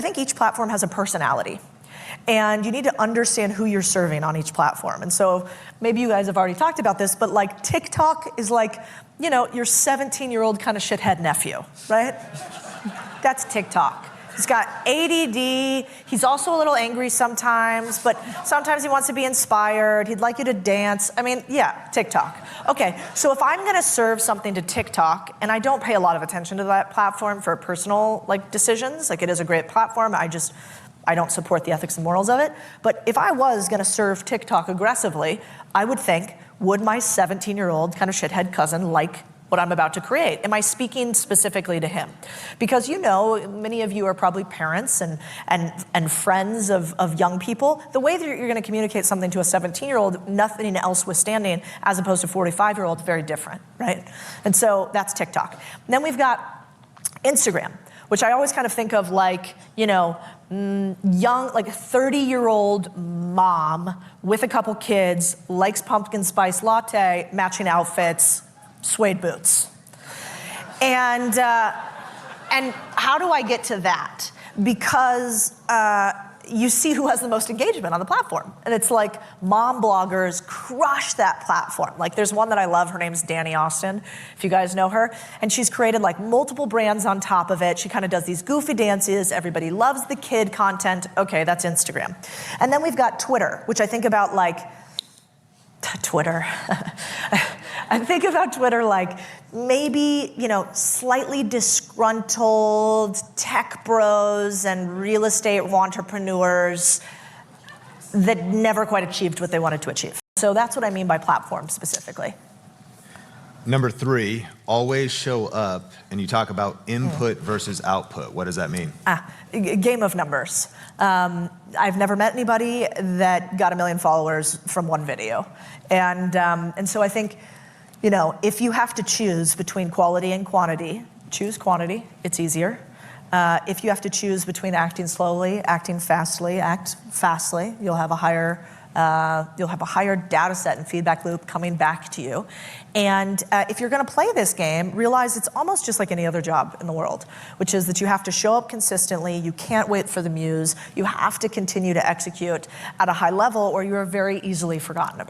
I think each platform has a personality. And you need to understand who you're serving on each platform. And so maybe you guys have already talked about this, but like TikTok is like, you know, your 17-year-old kind of shithead nephew, right? That's TikTok. He's got ADD. He's also a little angry sometimes, but sometimes he wants to be inspired. He'd like you to dance. I mean, yeah, TikTok. Okay, so if I'm gonna serve something to TikTok, and I don't pay a lot of attention to that platform for personal decisions, like it is a great platform, I don't support the ethics and morals of it, but if I was gonna serve TikTok aggressively, I would think, would my 17-year-old kind of shithead cousin like what I'm about to create? Am I speaking specifically to him? Because you know, many of you are probably parents and friends of young people. The way that you're gonna communicate something to a 17-year-old, nothing else withstanding, as opposed to 45-year-old, very different, right? And so that's TikTok. And then we've got Instagram, which I always kind of think of like, you know, young, like a 30-year-old mom with a couple kids, likes pumpkin spice latte, matching outfits, suede boots. And how do I get to that? Because you see who has the most engagement on the platform. And it's like mom bloggers crush that platform. Like there's one that I love, her name's Dani Austin, if you guys know her. And she's created like multiple brands on top of it. She kind of does these goofy dances. Everybody loves the kid content. Okay, that's Instagram. And then we've got Twitter, which I think about like, Twitter. I think about Twitter like maybe, you know, slightly disgruntled tech bros and real estate entrepreneurs that never quite achieved what they wanted to achieve. So that's what I mean by platform specifically. Number 3, always show up, and you talk about input versus output. What does that mean? Game of numbers. I've never met anybody that got 1 million followers from one video. And so I think, you know, if you have to choose between quality and quantity, choose quantity, it's easier. If you have to choose between acting slowly, acting fastly, act fastly, you'll have a higher data set and feedback loop coming back to you. And if you're gonna play this game, realize it's almost just like any other job in the world, which is that you have to show up consistently, you can't wait for the muse, you have to continue to execute at a high level or you are very easily forgotten about.